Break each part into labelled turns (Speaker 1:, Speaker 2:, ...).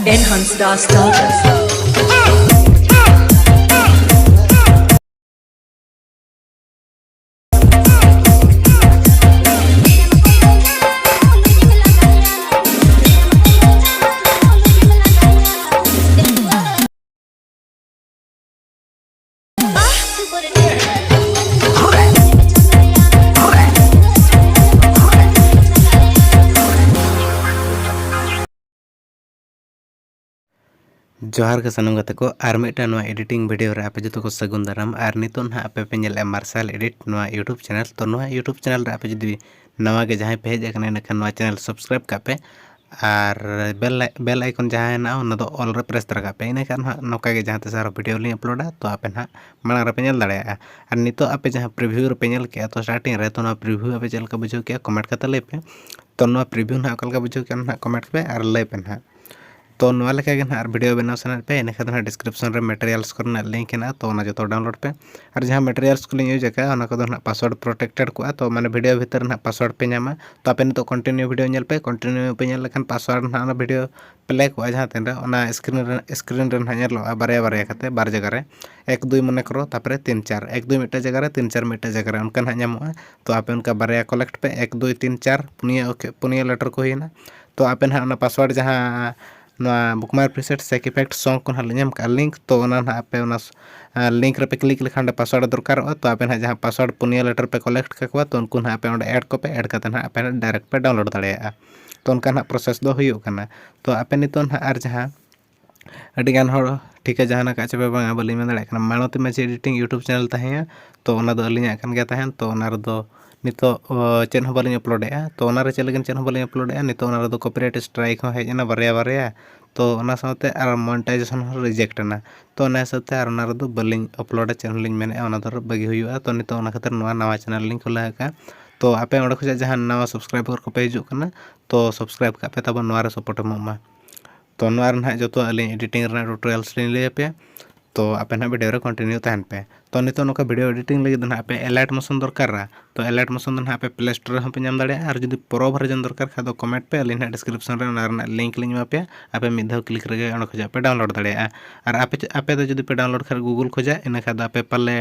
Speaker 1: Enhance Star Starters.
Speaker 2: जोहार के सनम गाते को आर मिटन नोआ एडिटिंग वीडियो रे आपे जतो को सगुन दाराम आर नितो ना आपे पे नेल मार्शल एडिट नोआ यूट्यूब चैनल तो नोआ यूट्यूब चैनल रे आपे जदी नवा के जहां पे हेज अकने नखन नोआ चैनल सब्सक्राइब कापे आर बेल आइकन जहां ना ओना दो ऑल रे प्रेस तर कापे इने खान नोका के जहां ते सारा वीडियो लिंग अपलोडा तो आपे ना मांग रे पे नेल दाड़े आर नितो आपे जहां प्रीव्यू रे पे नेल के तो स्टार्टिंग रे तो ना प्रीव्यू आपे चल का बुझो के कमेंट कते ले पे तो नोआ प्रीव्यू ना अकल का बुझो के ना कमेंट पे आर ले पे ना तो नोआ लेका के ना वीडियो बनाव सना पे इने खान डिस्क्रिप्शन रे मटेरियल्स करना लिंक है तो ना जो डाउनलोड पे और जहां मटेरियल्स को यूज का ओना को ना पासवर्ड प्रोटेक्टेड को तो माने वीडियो भीतर ना पासवर्ड पे नामा तो आपे तो कंटिन्यू वीडियो नेल पे कंटिन्यू पे नेल लेखान पासवर्ड ना वीडियो प्ले को जहां तेन ओना स्क्रीन रे ना नेलो बारे बारे कते बार जगह रे 1 2 मने करो तापरे 3 4 1 2 मिटा जगह रे 3 4 मिटा जगह रे उनका ना नामो तो आपे उनका बारे कलेक्ट पे 1 2 3 4 पुनिया लेटर को होइना तो आपे ना ओना पासवर्ड जहां बुकमार्क प्रीसेट सेक इफेक्ट सॉन्ग को नाम का लिंक तो ना आपे लिंक रे पे क्लिक लेखान पासवर्ड दरकार तो आपे ना जहां पासवर्ड पुनिया लेटर पे कलेक्ट का तो उनको ना आपे ऐड को पे ऐड करते ना आपे डायरेक्ट पे डाउनलोड दाड़ेया तो उनका ना प्रोसेस दो हुई करना तो आपे नितो ना आर जहां अड़ी गान हर ठीक है जहां का चबे बांगा बलि में दाड़े कना मानोती मैच एडिटिंग यूट्यूब चैनल तहेया तो ओना दो अलिया कान गया तहन तो ओना रे दो नितो चैन हो बालिं अपलोडेया तो ओना रे चलगन चैन हो बालिं अपलोडेया नितो ओना रे दो कॉपीराइट स्ट्राइक हो हेजना बारे तो ओना साथे आर मोनेटाइजेशन हो रिजेक्ट ना तो ओना साथे आर ओना रे दो बालिं अपलोड चैनल लिंग मेने ओना दो बगी हुआ तो नितो ओना खातिर नवा चैनल लिंक खुला का तो आपे ओडे खजा जहां नवा सब्सक्राइबर को पे हिजु कना तो सब्सक्राइब का पे तब नवा रे सपोर्ट मा तो नवा रे जो तो अली एडिटिंग रे ट्यूटोरियल्स लिंग ले पे तो आपे ना वीडियो रे कंटिन्यू तहन पे तो नितो नोका वीडियो एडिटिंग लगी ना आपे एलाइट मोशन दरकार तो एलाइट मोशन ना आपे प्ले स्टोर रे हम पे नाम दाड़े और जदी प्रो वर्जन दरकार खा तो कमेंट पे अली ना डिस्क्रिप्शन रे ना लिंक लिंग पे आपे मिधा क्लिक रे ओन खजा पे डाउनलोड दाड़े और आपे तो जदी पे डाउनलोड कर गूगल खजा इना खा आपे पाले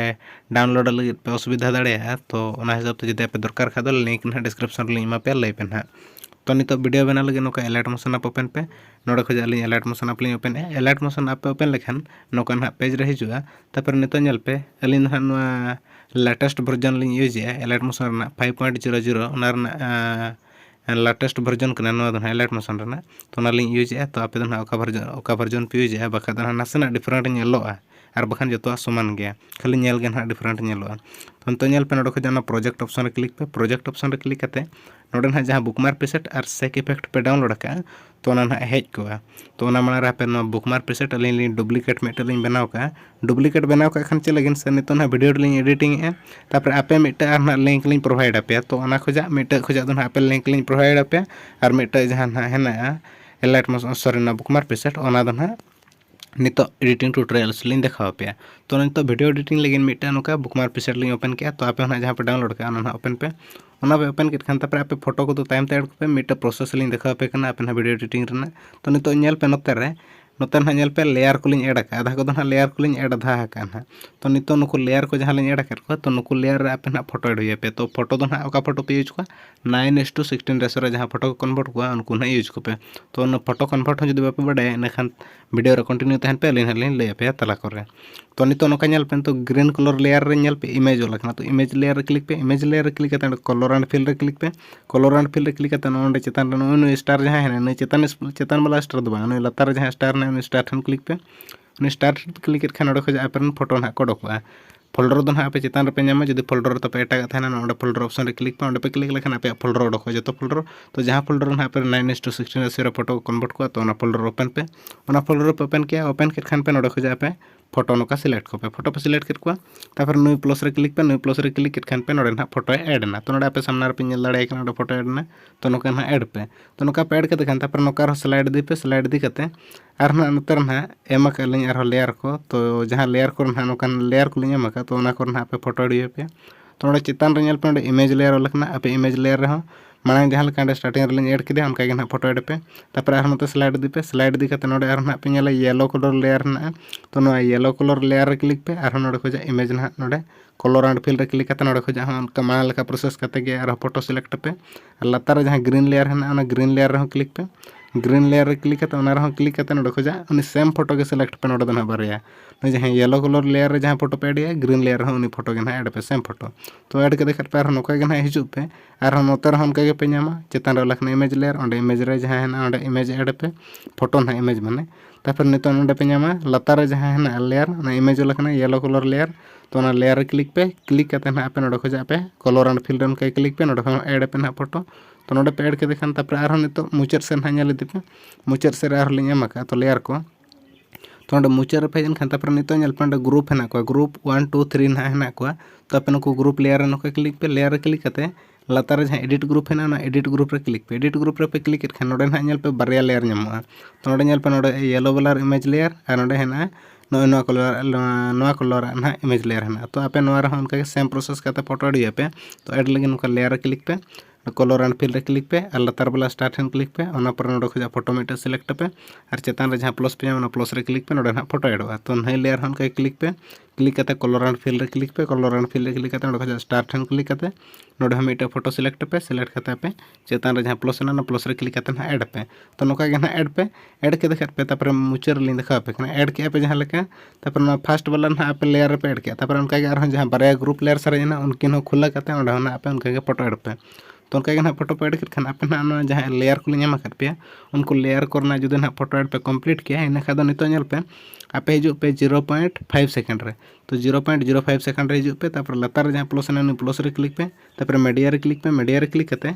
Speaker 2: डाउनलोड लगी पे असुविधा दाड़े तो ओना हिसाब ते जदी आपे दरकार खा तो लिंक ना डिस्क्रिप्शन लिंक मा पे लै पे ना तो नितो वीडियो बना लगे नोका एलाइट मोशन आप ओपन पे नोडे खजा अली एलाइट मोशन आप ओपन एलाइट मोशन आप ओपन लेखान नोका ना पेज रे हिजुआ तापर नितो नेल पे अली ना नोआ लेटेस्ट वर्जन लिंग यूज एलाइट मोशन ना 5.00 ओना ना लेटेस्ट वर्जन कना नोआ दो एलाइट मोशन रे तो ना लिंग यूज तो आपे दो ना ओका वर्जन पे यूज बाखा दो नासेना डिफरेंट नेलोआ और बखान जो समान गया खाली नेल गे ना डिफरेंट नेलोआ तो नितो नेल पे नोडे खजा प्रोजेक्ट ऑप्शन रे क्लिक पे प्रोजेक्ट ऑप्शन रे क्लिक करते नोडे ना जहां बुकमार्क प्रीसेट और सेक इफेक्ट पे डाउनलोड का तो ना हेज को तो ना माना पे बुकमार्क प्रीसेट अली डुप्लीकेट मिटलिंग बनाव का डुप्लीकेट बनाव का खान चलेगिन से नितो ना वीडियो लिंग एडिटिंग है तापर आपे मिटा ना लिंक लिंग प्रोवाइड आपे तो ना खजा मिटा खजा दो आपे लिंक लिंग प्रोवाइड आपे और मिटा जहां ना है ना एलाइट मोशन सॉरी ना बुकमार्क प्रीसेट ओना दो ना नितो एडिटिंग ट्यूटोरियल्स लिंग दिखाओ पे तो नितो वीडियो एडिटिंग लगिन मिटा नोका बुकमार्क प्रीसेट लिंग ओपन किया तो आपे ना जहां पे डाउनलोड का ना ओपन पे ओना पे ओपन खान तापर आपे फोटो को तो टाइम ते ऐड पे मिटा प्रोसेस लिंग दिखाओ पे कना आपे ना वीडियो एडिटिंग रना तो नितो नेल पे नोते ना नेल पे लेयर को लिंग ऐड का आधा को ना लेयर को लिंग ऐड आधा का ना तो नितो नुको लेयर को जहां लिंग ऐड कर को तो नुको लेयर रे आपे ना फोटो ऐड हुई पे तो फोटो दो ना ओका फोटो पे यूज को 9:16 रेशो रे जहां फोटो को कन्वर्ट को उनको ना यूज को पे तो ना फोटो कन्वर्ट हो जदी बापे बडे ना खान वीडियो रे कंटिन्यू तहन पे लिंग ले पे तला करे तो नितो नोका नेल पे तो ग्रीन कलर लेयर रे नेल पे इमेज वाला तो इमेज लेयर रे क्लिक पे इमेज लेयर रे क्लिक करते कलर एंड फिल रे क्लिक पे कलर एंड फिल रे क्लिक करते नोंडे चेतन रे नो स्टार जहां है ना चेतन वाला स्टार दो नो लतार जहां स्टार ने स्टार ठन क्लिक पे उन स्टार क्लिक कर खान ओडे खजा आपन फोटो ना कोडोकवा फोल्डर दो ना आपे चेतन पे नामा जदी फोल्डर तो पे एटा थाना नोंडे फोल्डर ऑप्शन रे क्लिक पे ओंडे पे क्लिक लेखान आपे फोल्डर ओडो जो फोल्डर तो जहां फोल्डर ना आपे 9:16 रेशो फोटो कन्वर्ट को तो ना फोल्डर ओपन पे ओना फोल्डर पे ओपन किया ओपन कर खान पे नोडे खजा आपे फोटो नोका सिलेक्ट को पे फोटो पे सिलेक्ट कर को तापर नुई प्लस रे क्लिक कर खान पे नोडे ना फोटो ऐड ना तो नोडे आपे सामने पे नेल दाड़े नोडे फोटो ऐड ना तो नोका ना ऐड पे तो नोका पे ऐड करते खान तापर नोका स्लाइड दी पे स्लाइड दी करते और ना नतर ना एमा का लिंग और लेयर को तो जहां लेयर को ना नोका लेयर को लिंग एमा का तो ना को ना आपे फोटो ऐड पे तो नोडे चितान रे नेल पे नोडे इमेज लेयर ओलकना आपे इमेज लेयर रे मांग जहाँ लेका स्टार्टिंग रे ऐड किदे उनका ना फोटो ऐड पे तापर आर नोते स्लाइड दी पे स्लाइड दी कते नोडे आर ना पे नेला येलो कलर लेयर ना तो नो येलो कलर लेयर रे क्लिक पे आर नोडे खोजा इमेज ना नोडे कलर एंड फिल रे क्लिक कते नोडे खोजा उनका मांग लेका प्रोसेस कते गे आर फोटो सिलेक्ट पे लातार जहाँ ग्रीन लेयर है ना ग्रीन लेयर रे क्लिक पे ग्रीन लेयर रे क्लिक करते उना रे क्लिक करते नोडे खोजा उनी सेम फोटो के सिलेक्ट पे नोडे ना बारिया न जहाँ येलो कलर लेयर रे जहाँ फोटो पे ऐड ग्रीन लेयर रे उनी फोटो के ना ऐड पे सेम फोटो तो ऐड के पे आर नोका के ना हिजु पे आर नोते रे उनका के पे नामा चितान रे लखना इमेज लेयर ओंडे इमेज रे जहाँ है ना ओंडे इमेज ऐड पे फोटो ना इमेज माने तापर नितो नोडे पे नामा लातार रे जहाँ है ना लेयर ना इमेज लखना येलो कलर लेयर तो ना लेयर रे क्लिक करते ना पे नोडे खोजा पे कलर एंड फिल रे उनका क्लिक पे नोडे ऐड पे ना फोटो तो नोडे पे ऐड के देखान तापर आर नितो मुचाद से ना नेल पे मुचाद से आर लिंग एमका तो लेयर को तो नोडे मुचाद रे पेजन खान तापर नितो नेल पे ग्रुप है को ग्रुप 1 2 3 ना है को तो पे नको ग्रुप लेयर नको क्लिक पे लेयर रे क्लिक करते लातार जहाँ एडिट ग्रुप है ना एडिट ग्रुप रे क्लिक पे क्लिक खान नोडे ना नेल पे बारिया लेयर नामोगा तो नोडे नेल पे नोडे येलो वाला इमेज लेयर और नोडे है ना नोआ कलर ना इमेज लेयर है तो आपे नोआ रे उनका सेम प्रोसेस करते फोटो एड पे तो ऐड लगे नुका लेयर रे क्लिक पे कलर एंड फिल रे क्लिक पे और लातार वाला स्टार्ट हैंड क्लिक पे ओना पर नोडे खोजा फोटो मिटे सिलेक्ट पे और चेतान रे जहाँ प्लस पे ना प्लस रे क्लिक पे नोडे ना फोटो एडोगा तो नई लेयर उनका क्लिक करते कलर एंड फिल रे क्लिक पे कलर एंड फिल रे क्लिक करते नोडे खोजा स्टार्ट हैंड क्लिक करते नोडे हम मिटे फोटो सिलेक्ट करते पे चेतान रे जहाँ प्लस ना प्लस रे क्लिक करते ना ऐड पे तो नोका के ना ऐड के देखा पे तापर मुचाद रे देखा पे ऐड के पे जहाँ लेका तापर ना फर्स्ट वाला ना पे लेयर पे ऐड के तापर उनका के आर जहाँ बारे ग्रुप लेयर सारे ना उनकिन खुला करते ओंडे ना पे उनका के फोटो ऐड पे तो उनका ना फोटो पे ऐड कर आपे ना जहाँ लेयर को नाम कर पे उनको लेयर करना जुदे ना फोटो ऐड पे कम्प्लीट किया इन खाद नितो नेल पे आपे हिजु पे 0.5 सेकेंड रे तो 0.05 सेकेंड रे हिजु पे तापर लातार जहाँ प्लस ना प्लस रे क्लिक पे तापर मीडिया रे क्लिक करते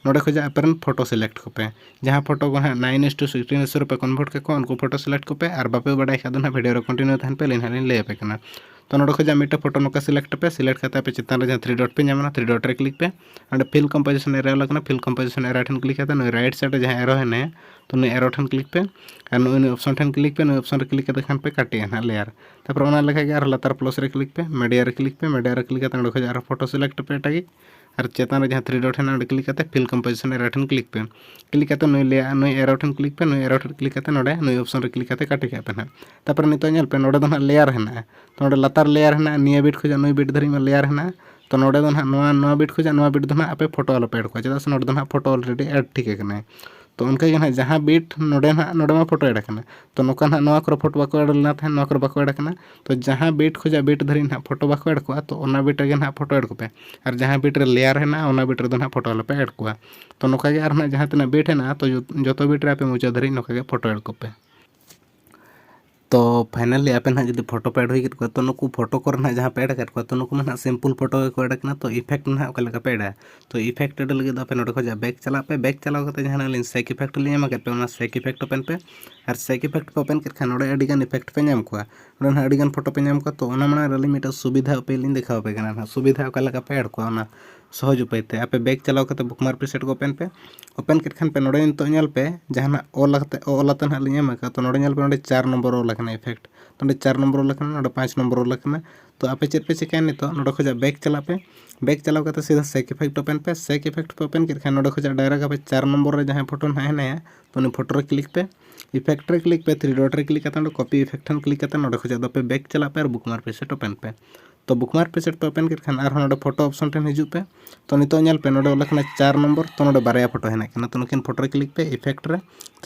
Speaker 2: नोडे खोजा आपन फोटो सिलेक्ट को पे जहाँ फोटो को 9:16 पे कन्वर्ट को उनको फोटो सिलेक्ट को पे और बापे बड़ा खाद ना वीडियो रे कंटिन्यू तहन पे लेन हालिन ले पे कना तो नोडे खोजा मिटे फोटो नोका सिलेक्ट करते पे चितान रे जहाँ 3 डॉट पे नामना 3 डॉट रे क्लिक पे अंडे फिल कंपोजिशन एरो लगना फिल कंपोजिशन एरो ठन क्लिक करते राइट साइड जहाँ एरो है ना तो नु एरो ठन क्लिक पे और नु ऑप्शन ठन क्लिक पे नु ऑप्शन रे क्लिक करते खान पे काटिया ना लेयर तापर ओना लेखा के आर लातार प्लस रे क्लिक पे मीडिया रे क्लिक करते नोडे खोजा आर फोटो सिलेक्ट पे टागी और चेतान जहाँ 3 डॉट है ना क्लिक करते फिल कंपोजिशन एरो ठन क्लिक करते नु एरो ठन क्लिक पे नु एरो ठन क्लिक करते नोडे नु ऑप्शन रे क्लिक करते काटी के पे ना तापर नितो नेल पे नोडे दो ना लेयर है ना तो नोडे लातार लेयर है ना निया बिट खोजा नुई बिट धरी में लेयर है ना तो नोडे दो ना नोआ बिट खोजा नोआ बिट दो ना आपे फोटो वाला पे ऐड को चेदा से नोडे दो ना फोटो ऑलरेडी ऐड ठीक है तो उनका ना जहाँ बिट नोडे मा फोटो ऐड करना तो नोका ना नोआ कर फोटो बाको ऐड लेना था नोआ कर बाको ऐड करना तो जहाँ बिट खोजा बिट धरी ना फोटो बाको ऐड को तो ओना बिट रे ना फोटो ऐड को पे और जहाँ बिट रे लेयर है ना ओना बिट रे दो ना फोटो वाला पे ऐड को तो नोका के आर ना जहाँ तना बिट है ना तो जो बिट रे आपे मुचा धरी नोका के फोटो ऐड को पे तो फाइनली आपे ना जो फोटो पे ऐड हुई को तो नुकु फोटो को ना जहाँ पे ऐड कर तो नुकु ना सिंपल फोटो को ऐड करना तो इफेक्ट ना ओका पे ऐड तो इफेक्ट ऐड लगे आपे नोडे खोजा बैक चला पे बैक चलाव करते जहाँ लिन सेक इफेक्ट लिए एम पे ओना सेक इफेक्ट ओपन पे और सेक इफेक्ट पे ओपन कर नोडे अडिगान इफेक्ट पे नाम को नोडे ना अडिगान फोटो पे नाम को तो ओना माने रली मिटा सुविधा पे लिन देखा पे ना सुविधा ओका पे ऐड को ओना सहज उपायते आपे बैक चलाव करते बुकमार्क प्रीसेट को ओपन कर पे नोडे नितो नेल पे जहाँ ओलाते ना लिन एम तो नोडे नेल पे नोडे 4 नंबर ओल इफेक्ट तो 4 नंबर ओल 5 नंबर ओल तो आपे चेक पे चिकाय नितो नोडे खोजा बैक चला पे बैक चलाव करते सीधा सेक इफेक्ट ओपन पे सेक इफेक्ट पे ओपन कर नोडे खोजा डायरेक्ट आपे 4 नंबर रे जहाँ फोटो ना है तो उन फोटो रे क्लिक पे इफेक्ट रे क्लिक पे 3 डॉट रे क्लिक करते कॉपी इफेक्ट क्लिक करते नोडे खोजा दो पे बैक चला पे और बुकमार्क प्रीसेट ओपन पे तो बुकमार्क प्रीसेट पे ओपन कर और नोडे फोटो ऑप्शन ठन हिजु पे तो नितो नेल पे नोडे ओलखना 4 नंबर तो नोडे बारया फोटो है ना तो नुकिन फोटो रे क्लिक पे इफेक्ट रे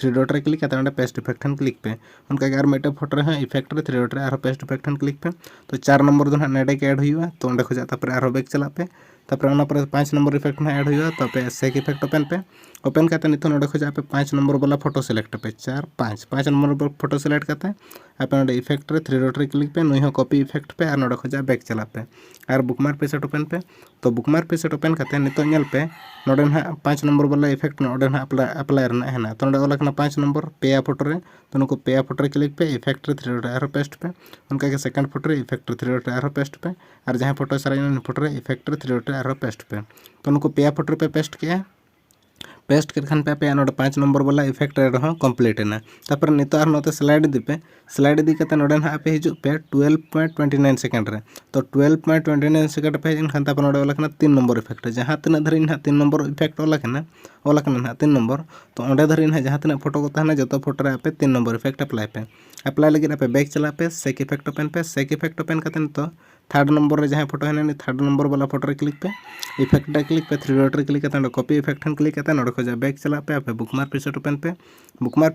Speaker 2: 3 डॉट रे क्लिक करते नोडे पेस्ट इफेक्ट ठन क्लिक पे उनका और मेटे फोटो रे इफेक्ट रे 3 डॉट रे और पेस्ट इफेक्ट ठन क्लिक पे तो 4 नंबर दो ना नेडे के ऐड हुआ तो ओंडे खोजा तापर और बैक चला पे तापर ओना पर 5 नंबर इफेक्ट ना ऐड हुआ तो पे सेक इफेक्ट ओपन करते नितो नोडे खोजा पे 5 नंबर वाला फोटो सिलेक्ट पे 4 5 नंबर फोटो सिलेक्ट करते आपे नोडे इफेक्ट रे 3 डॉट रे क्लिक पे नुई हो कॉपी इफेक्ट पे और नोडे खोजा बैक चला पे और बुकमार्क प्रीसेट ओपन पे तो बुकमार्क प्रीसेट ओपन करते नितो नेल पे नोडे ना 5 नंबर वाला इफेक्ट नोडे ना अप्लाई रना है ना तो नोडे ओलखना 5 नंबर पेया फोटो रे तो नुको पेया फोटो रे क्लिक पे इफेक्ट रे 3 डॉट और पेस्ट पे उनका के सेकंड फोटो रे इफेक्ट रे 3 डॉट और पेस्ट पे और जहाँ फोटो सारा फोटो रे इफेक्ट रे 3 डॉट और पेस्ट पे तो उनको पेया फोटो पे पेस्ट किया पेस्ट के खान पे आप नोडे 5 नंबर वाला इफेक्ट रे रहो कंप्लीट ना तापर नितो आर नोते स्लाइड दी पे स्लाइड दी कते नोडे ना पे हिजु पे 12.29 सेकंड रे तो 12.29 सेकंड पे हिजन खान तापर नोडे वाला कना 3 नंबर इफेक्ट जहां तना धरि ना 3 नंबर इफेक्ट वाला कना ना 3 नंबर तो ओंडे धरि ना जहां तना फोटो को ताना जतो फोटो रे पे 3 नंबर इफेक्ट अप्लाई लगे पे बैक चला पे सेक इफेक्ट ओपन कते तो थर्ड नंबर रे जहां फोटो है थर्ड नंबर वाला फोटो रे क्लिक पे इफेक्ट रे क्लिक पे 3 डॉट रे क्लिक करते कॉपी इफेक्ट हन क्लिक करते खोजा बैक चला पे आप बुकमार्क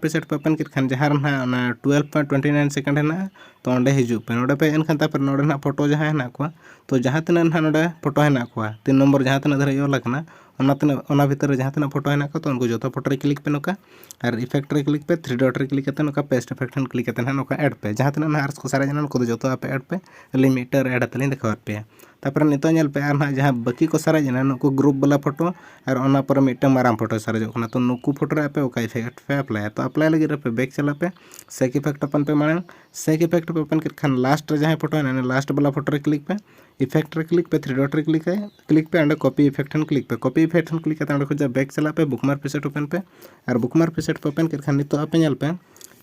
Speaker 2: प्रीसेट ओपन के खान जहां ना 12.29 सेकंड है तो ओंडे हिजु पे नोडे पे एनखान तापर नोडे ना फोटो जहां है को तो जहां तना ना नोडे फोटो है को 3 नंबर जहां तना धरे ओला कना ओना भीतर जहां तना फोटो है को तो उनको जो फोटो रे क्लिक पे नोका और इफेक्ट रे क्लिक पे 3 डॉट रे क्लिक करते नोका पेस्ट इफेक्ट हन क्लिक करते नोका ऐड पे जहां तना ना आर्स को सारा जन को जो आप ऐड पे लिमिटर ऐड तली देखा पे तापर नितो नेल पे आर जहां बाकी को सारा जन नुको ग्रुप वाला फोटो और ओना पर मिटे माराम फोटो सारा जो तो नुकु फोटो रे पे ओका इफेक्ट पे अप्लाई तो अप्लाई लगे रे पे बैक चला पे सेक इफेक्ट ओपन पे मांग सेक इफेक्ट पे ओपन कर खान लास्ट रे जहां फोटो है लास्ट वाला फोटो रे क्लिक पे इफेक्ट रे क्लिक पे 3 डॉट रे क्लिक पे अंडे कॉपी इफेक्ट हन क्लिक करते अंडे खोजा बैक चला पे बुकमार्क प्रीसेट ओपन पे और बुकमार्क प्रीसेट पे ओपन कर खान नितो आपे नेल पे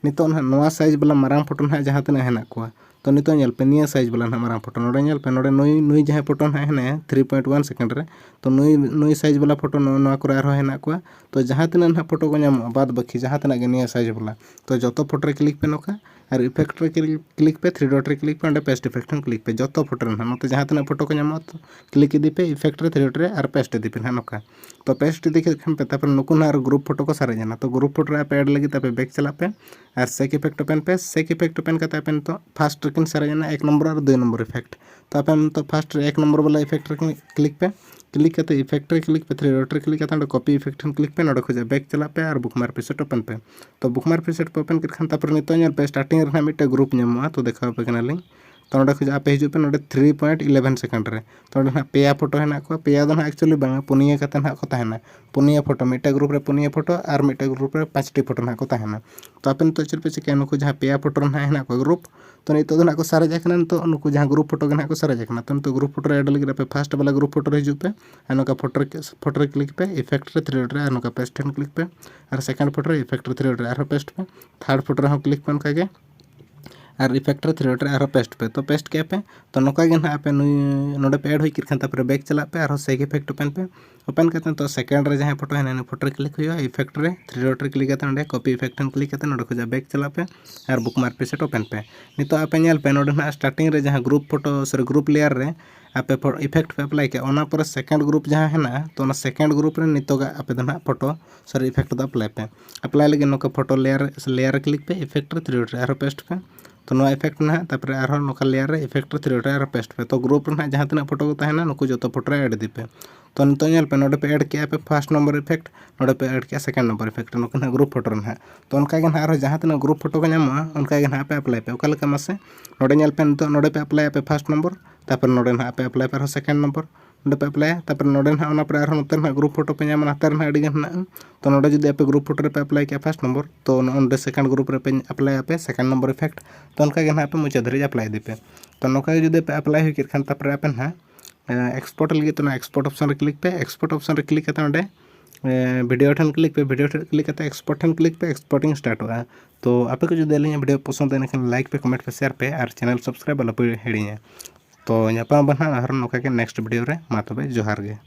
Speaker 2: नितो नवा साइज वाला माराम फोटो ना जहां तना है को तो नितो नेल पे निया साइज वाला ना माराम फोटो नोडे नेल पे नोडे नुई जहां फोटो ना है 3.1 सेकंड रे तो नुई साइज वाला फोटो नवा को आरो है को तो जहां तना ना फोटो को नाम बाद बाकी जहां तना के निया साइज वाला तो जो फोटो रे क्लिक पे नोका और इफेक्ट रे क्लिक पे 3 डॉट रे क्लिक पे अंडे पेस्ट इफेक्ट हन क्लिक पे जो फोटो रे ना तो जहां तना फोटो को नाम तो क्लिक इदी पे इफेक्ट रे 3 डॉट रे और पेस्ट इदी पे ना नोका तो पेस्ट इदी के खान पे तापर नुकु ना ग्रुप फोटो को सारे जाना तो ग्रुप फोटो रे पे ऐड लगी तापे बैक चला पे और सेक इफेक्ट ओपन करते अपन तो फास्ट रेकिन सारे जाना 1 नंबर और 2 नंबर इफेक्ट तो अपन तो फास्ट 1 नंबर वाला इफेक्ट रे क्लिक करते इफेक्ट रे क्लिक पे 3 डॉट रे क्लिक करते कॉपी इफेक्ट हन क्लिक पे नोडे खोजा बैक चला पे और बुकमार्क प्रीसेट ओपन पे तो बुकमार्क प्रीसेट पे ओपन कर खान तापर नितो नेल पे स्टार्टिंग रे ना मिटे ग्रुप नेमवा तो देखा पे कना लिंक तो नोडे खोजा पे हिजु पे नोडे 3.11 सेकंड रे तो ना पेया फोटो है को पेया दो ना एक्चुअली बांगा पुनिया कते ना को ताहेना पुनिया फोटो मिटे ग्रुप रे पुनिया फोटो और मिटे ग्रुप रे 5टी फोटो ना को ताहेना तो अपन तो चल पे चिके नुकु जहां पेया फोटो ना है को ग्रुप तो नितो ना को सारे जाकना तो नुकु जहां ग्रुप फोटो ना को सारे जाकना तो ग्रुप फोटो रे ऐड लगे पे फर्स्ट वाला ग्रुप फोटो रे हिजु पे अनका फोटो रे क्लिक पे इफेक्ट रे 3 डॉट रे अनका पेस्ट हन क्लिक पे और सेकंड फोटो रे इफेक्ट रे 3 डॉट रे और पेस्ट पे थर्ड फोटो रे क्लिक पे उनका के और इफेक्ट रे 3 डॉट रे और पेस्ट पे तो पेस्ट के पे तो नोका गे ना पे नोडे पे ऐड होई खान तापर बैक चला पे और सेक इफेक्ट ओपन करते तो सेकंड रे जहां फोटो है ना फोटो रे क्लिक हुआ इफेक्ट रे 3 डॉट रे क्लिक करते अंडे कॉपी इफेक्ट हन क्लिक करते नोडे खोजा बैक चला पे और बुकमार्क प्रीसेट ओपन पे नितो आपे नेल पे नोडे ना स्टार्टिंग रे जहां group photo sir group layer रे आपे इफेक्ट पे अप्लाई के ओना पर सेकंड ग्रुप जहां है ना तो ना सेकंड ग्रुप रे नितो गा आपे ना photo sir effect the apply लगे नोका फोटो लेयर क्लिक पे इफेक्ट रे 3 डॉट रे और पेस्ट पे तो नो इफेक्ट ना तापर आरो नोका लेयर रे इफेक्ट रे 3 डॉट रे और पेस्ट पे तो ग्रुप ना जहां तना फोटो को ताहेना नुकु जो फोटो रे ऐड दी पे तो नितो नेल पे नोडे पे ऐड किया पे फर्स्ट नंबर इफेक्ट नोडे पे ऐड किया सेकंड नंबर इफेक्ट नुकु ना ग्रुप फोटो ना तो उनका के ना आरो जहां तना ग्रुप फोटो को नामा उनका के ना पे अप्लाई पे ओका लका मासे नोडे नेल पे तो नोडे पे अप्लाई पे फर्स्ट नंबर तापर नोडे ना पे अप्लाई पे सेकंड नंबर नोडे पे अप्लाई तापर नोडे ना ओना पर आरो नोते ना ग्रुप फोटो पे नामा नातर ना अडी गन ना तो नोडे जदि पे ग्रुप फोटो रे पे अप्लाई किया फर्स्ट नंबर तो ओंडे सेकंड ग्रुप रे पे अप्लाई पे सेकंड नंबर इफेक्ट तो उनका के ना पे मुचा धरि अप्लाई दी पे तो नोका जदि पे अप्लाई हुई खान तापर पे ना एक्सपोर्ट लगे तो ना एक्सपोर्ट ऑप्शन रे क्लिक पे एक्सपोर्ट ऑप्शन रे क्लिक करते ओंडे वीडियो ठन क्लिक पे वीडियो क्लिक करते एक्सपोर्ट ठन क्लिक पे एक्सपोर्टिंग स्टार्ट होगा तो आपे को जो अलियां वीडियो पसंद है खान लाइक पे कमेंट पे शेयर पे और चैनल सब्सक्राइब वाला पे हेड़िया तो यहाँ पर बना नौका के नेक्स्ट वीडियो रे मा तबे जोहार गे।